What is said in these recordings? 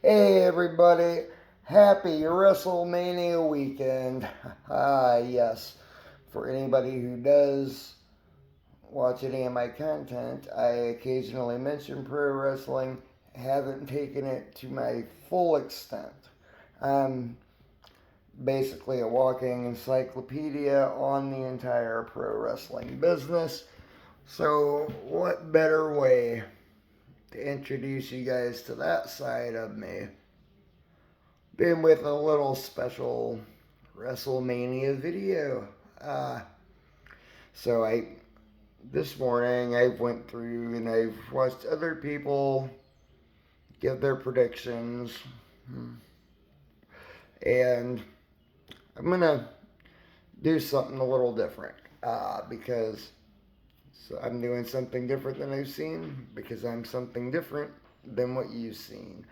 Hey everybody, happy Wrestlemania weekend. Yes, for anybody who does watch any of my content, I occasionally mention pro wrestling, haven't taken it to my full extent. I'm basically a walking encyclopedia on the entire pro wrestling business. So, what better way to introduce you guys to that side of me been with a little special WrestleMania video. Uh, so I this morning I went through and I've watched other people give their predictions, and I'm gonna do something a little different because I'm doing something different than I've seen because I'm something different than what you've seen.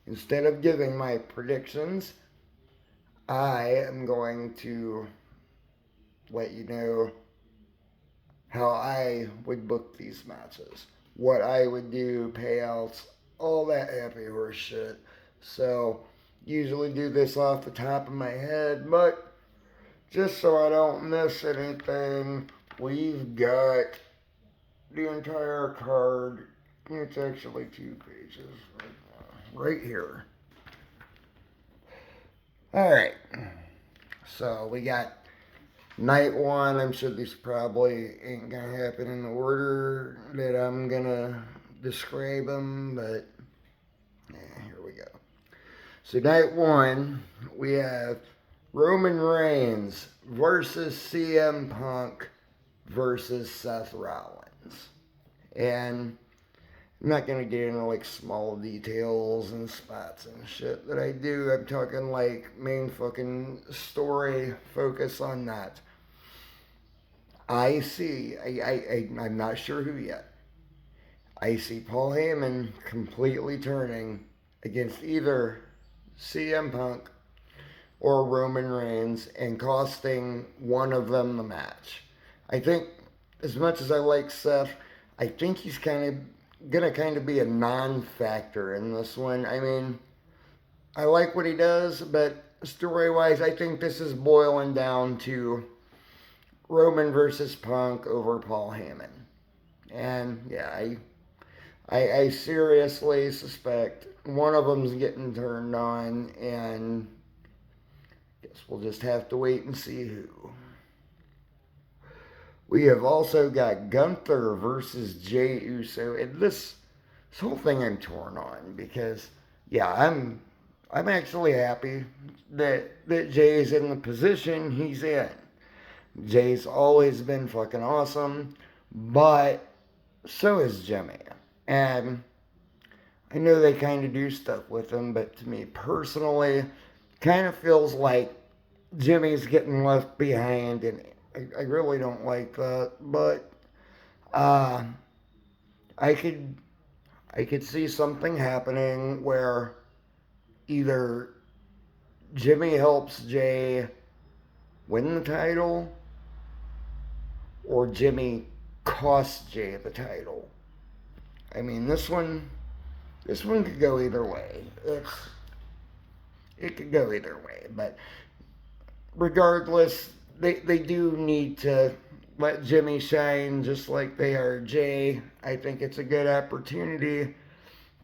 Instead of giving my predictions, I am going to let you know how I would book these matches, what I would do, payouts, all that happy horse shit. So, usually do this off the top of my head, but just so I don't miss anything, we've got the entire card. It's actually 2 pages right here. Alright, so we got night one. I'm sure these probably ain't gonna happen in the order that I'm gonna describe them, but yeah, here we go. So night one, we have Roman Reigns versus CM Punk versus Seth Rollins. And I'm not gonna get into like small details and spots and shit that I do. I'm talking like main fucking story, focus on that. I'm not sure who yet. I see Paul Heyman completely turning against either CM Punk or Roman Reigns and costing one of them the match. I think, as much as I like Seth, I think he's gonna kind of be a non-factor in this one. I mean, I like what he does, but story-wise, I think this is boiling down to Roman versus Punk over Paul Heyman. And yeah, I seriously suspect one of them's getting turned on, and guess we'll just have to wait and see who. We have also got Gunther versus Jey Uso, and this whole thing I'm torn on because yeah, I'm actually happy that Jay's in the position he's in. Jay's always been fucking awesome, but so is Jimmy. And I know they kind of do stuff with him, but to me personally, kind of feels like Jimmy's getting left behind, and I really don't like that. But uh, I could I could see something happening where either Jimmy helps Jay win the title, or Jimmy costs Jay the title. I mean, this one could go either way. It could go either way, but regardless, they do need to let Jimmy shine just like they are Jay. I think it's a good opportunity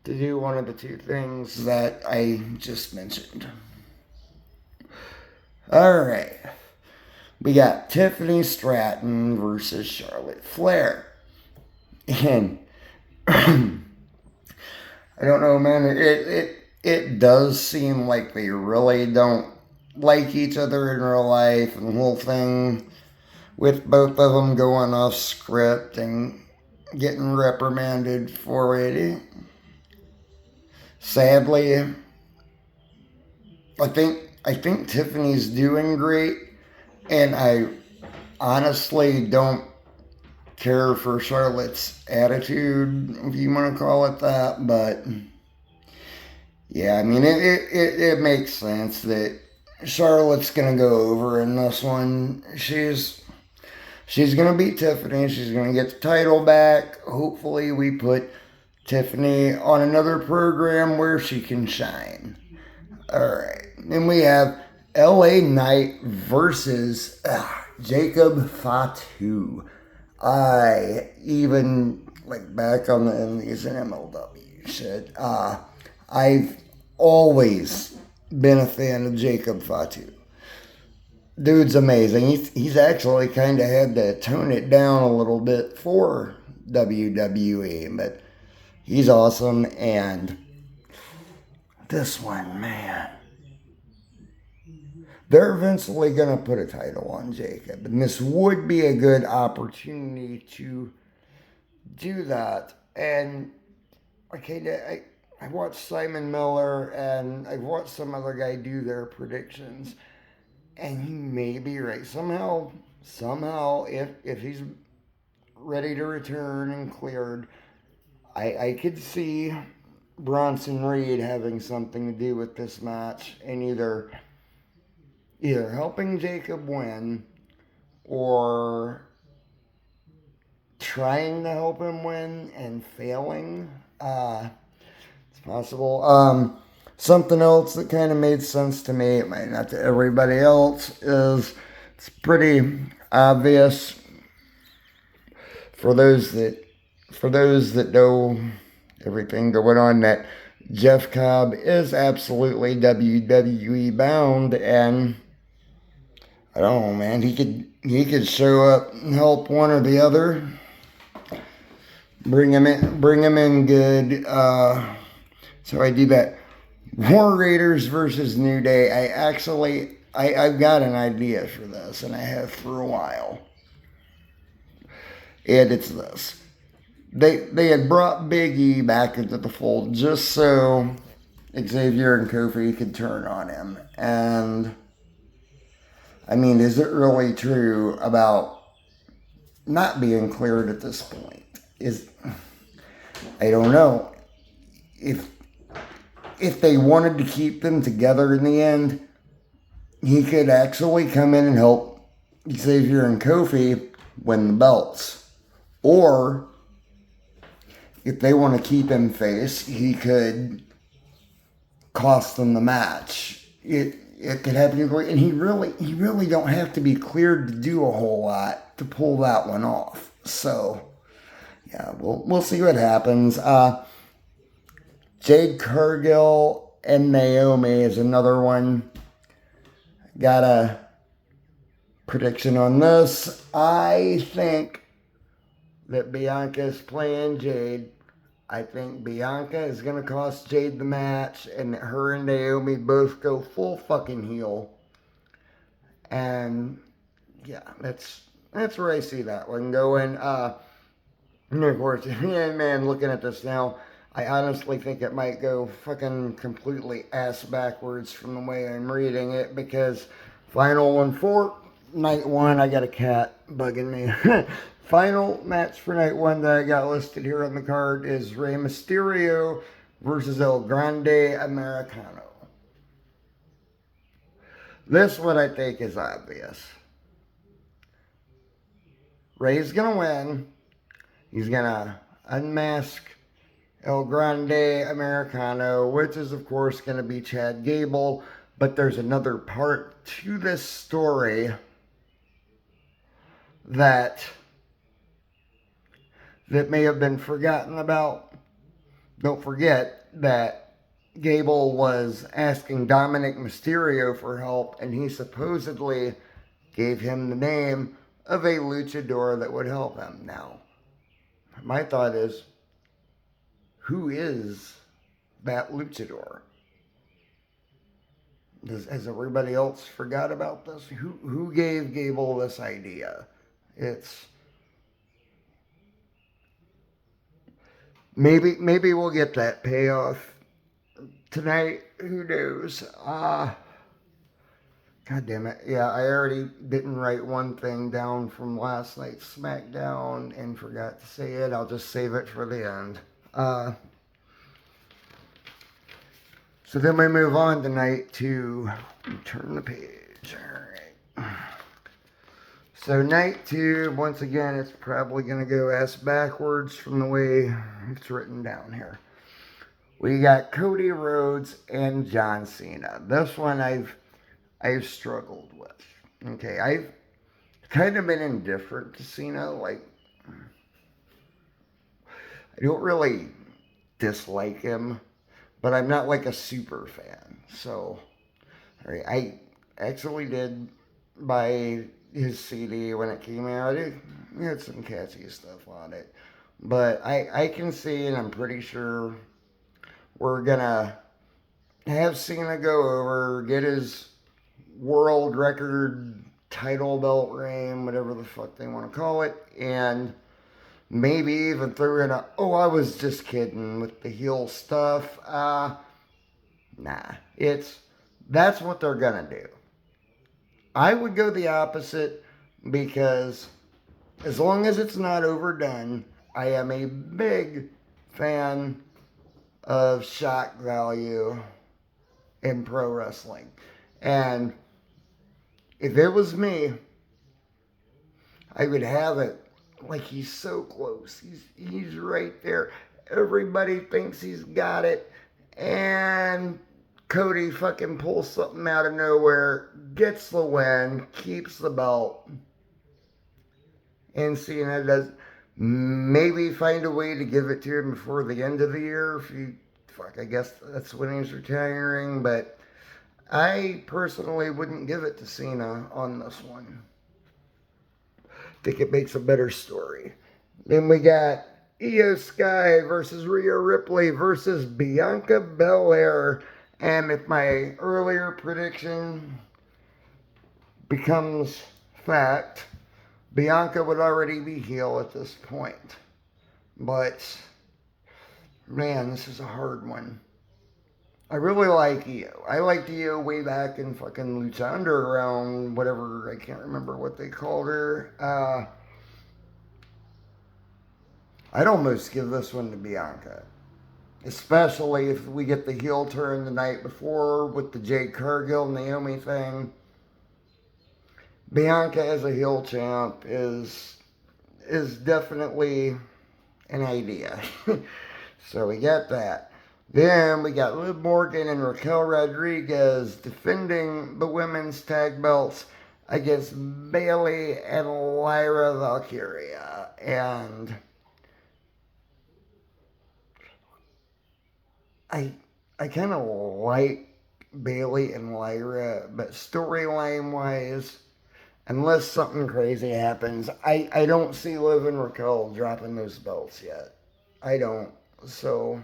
to do one of the two things that I just mentioned. All right. We got Tiffany Stratton versus Charlotte Flair. And I don't know, man. It does seem like they really don't like each other in real life, and the whole thing with both of them going off script and getting reprimanded for it. Sadly, I think Tiffany's doing great, and I honestly don't care for Charlotte's attitude, if you want to call it that, but yeah, I mean, it makes sense that Charlotte's gonna go over in this one. She's gonna beat Tiffany. She's gonna get the title back. Hopefully, we put Tiffany on another program where she can shine. Alright. Then we have LA Knight versus Jacob Fatu. I even, like back on the Indies and MLW shit, I've always been a fan of Jacob Fatu. Dude's amazing. He's actually kind of had to tone it down a little bit for WWE, but he's awesome. And this one, man, they're eventually going to put a title on Jacob, and this would be a good opportunity to do that. And okay, I watched Simon Miller and I watched some other guy do their predictions, and he may be right. Somehow, if he's ready to return and cleared, I could see Bronson Reed having something to do with this match, and either helping Jacob win or trying to help him win and failing. It's possible. Something else that kind of made sense to me, it might not to everybody else, is it's pretty obvious for those that know everything going on that Jeff Cobb is absolutely WWE bound, and I don't know, man. He could show up and help one or the other. Bring him in good. So I do that. War Raiders versus New Day. I've got an idea for this, and I have for a while. And it's this. They had brought Big E back into the fold just so Xavier and Kofi could turn on him. And I mean, is it really true about not being cleared at this point? I don't know. If they wanted to keep them together in the end, he could actually come in and help Xavier and Kofi win the belts. Or if they want to keep him face, he could cost them the match. It could happen, and he really don't have to be cleared to do a whole lot to pull that one off. So yeah, we'll see what happens. Jade Cargill and Naomi is another one. Got a prediction on this. I think that Bianca's playing Jade. I think Bianca is going to cost Jade the match, and that her and Naomi both go full fucking heel. And yeah, that's where I see that one going. And of course, man, looking at this now, I honestly think it might go fucking completely ass backwards from the way I'm reading it, because final one for night one, I got a cat bugging me. Final match for night one that I got listed here on the card is Rey Mysterio versus El Grande Americano. This one I think is obvious. Rey's gonna win. He's gonna unmask El Grande Americano, which is of course gonna be Chad Gable. But there's another part to this story that may have been forgotten about. Don't forget that Gable was asking Dominic Mysterio for help, and he supposedly gave him the name of a luchador that would help him. Now, my thought is, who is that luchador? Has everybody else forgot about this? Who gave Gable this idea? It's maybe we'll get that payoff tonight. Who knows? God damn it. Yeah, I already didn't write one thing down from last night's SmackDown and forgot to say it. I'll just save it for the end. So then we move on tonight to turn the page. All right. So night 2, once again, it's probably going to go ass backwards from the way it's written down here. We got Cody Rhodes and John Cena. This one I've struggled with. Okay, I've kind of been indifferent to Cena. Like, I don't really dislike him, but I'm not like a super fan. So, I actually did buy his CD when it came out. It had some catchy stuff on it. But I can see, and I'm pretty sure we're gonna have Cena go over, get his world record title belt reign, whatever the fuck they want to call it, and maybe even throw in oh, I was just kidding with the heel stuff. Nah, that's what they're gonna do. I would go the opposite because as long as it's not overdone, I am a big fan of shock value in pro wrestling. And if it was me, I would have it like he's so close. He's right there. Everybody thinks he's got it. And Cody fucking pulls something out of nowhere, gets the win, keeps the belt. And Cena does maybe find a way to give it to him before the end of the year. I guess that's when he's retiring. But I personally wouldn't give it to Cena on this one. I think it makes a better story. Then we got Io Sky versus Rhea Ripley versus Bianca Belair. And if my earlier prediction becomes fact, Bianca would already be heel at this point. But, man, this is a hard one. I really like Io. I liked Io way back in fucking Lucha Underground, whatever, I can't remember what they called her. I'd almost give this one to Bianca. Especially if we get the heel turn the night before with the Jade Cargill Naomi thing. Bianca as a heel champ is definitely an idea. So we got that. Then we got Liv Morgan and Raquel Rodriguez defending the women's tag belts against Bayley and Lyra Valkyria. And I kind of like Bayley and Lyra, but storyline wise, unless something crazy happens, I don't see Liv and Raquel dropping those belts yet. I don't. So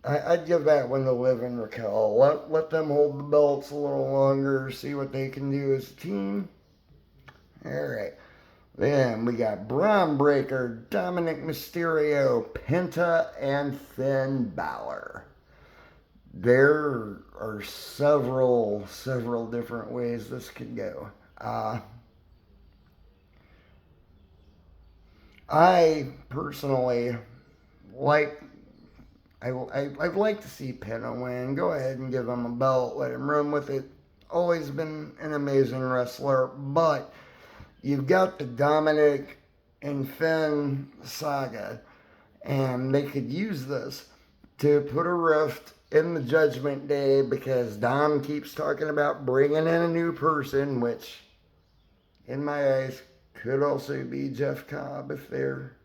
I'd give that one to Liv and Raquel. Let them hold the belts a little longer, see what they can do as a team. Alright. Then we got Braun Breaker, Dominic Mysterio, Penta, and Finn Balor. There are several different ways this could go. I personally I'd like to see Penta win. Go ahead and give him a belt. Let him run with it. Always been an amazing wrestler. But you've got the Dominic and Finn saga. And they could use this to put a rift in the Judgment Day because Dom keeps talking about bringing in a new person, which, in my eyes, could also be Jeff Cobb if they're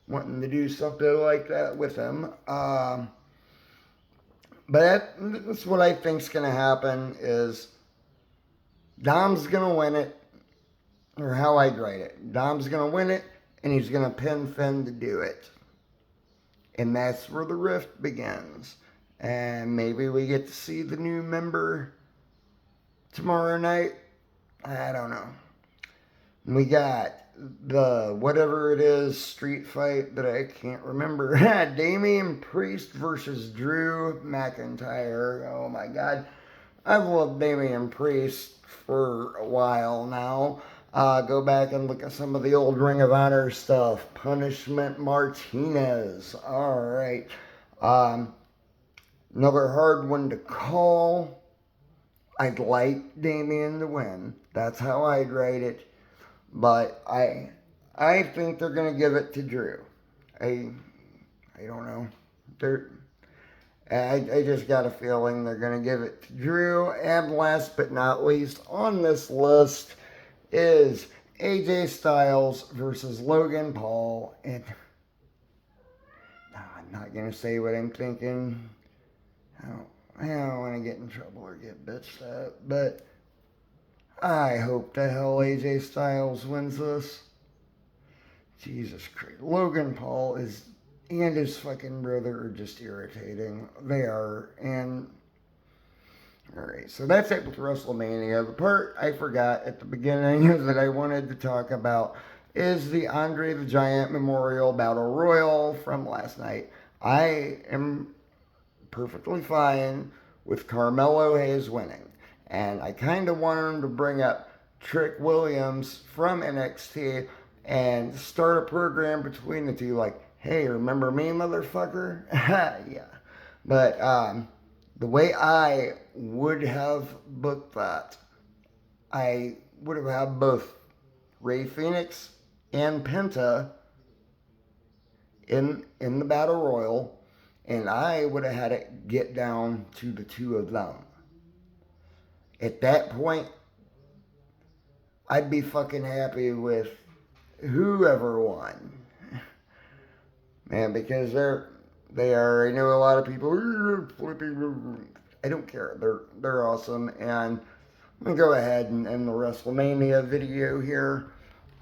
wanting to do something like that with him. But that's what I think's going to happen is Dom's going to win it, or how I'd write it. Dom's going to win it, and he's going to pin Finn to do it. And that's where the rift begins. And maybe we get to see the new member tomorrow night. I don't know. We got the whatever it is street fight that I can't remember. Damian Priest versus Drew McIntyre. Oh my God. I've loved Damian Priest for a while now. Go back and look at some of the old Ring of Honor stuff. Punishment Martinez. Alright. Another hard one to call. I'd like Damian to win. That's how I'd rate it. But I think they're gonna give it to Drew. I I don't know. They're I just got a feeling they're gonna give it to Drew. And last but not least on this list is AJ Styles versus Logan Paul. And no, I'm not gonna say what I'm thinking. I don't want to get in trouble or get bitched at, but I hope the hell AJ Styles wins this. Jesus Christ. Logan Paul and his fucking brother are just irritating. They are. And, alright, so that's it with WrestleMania. The part I forgot at the beginning that I wanted to talk about is the Andre the Giant Memorial Battle Royal from last night. I am perfectly fine with Carmelo Hayes winning. And I kind of wanted him to bring up Trick Williams from NXT and start a program between the two, like, hey, remember me, motherfucker? Yeah. But the way I would have booked that, I would have had both Ray Phoenix and Penta in the Battle Royal, and I would have had it get down to the two of them. At that point, I'd be fucking happy with whoever won. Man, because they are, I know a lot of people, I don't care. They're awesome. And I'm going to go ahead and end the WrestleMania video here.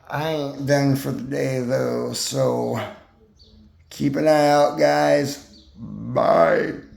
I ain't done for the day, though, so keep an eye out, guys. Bye.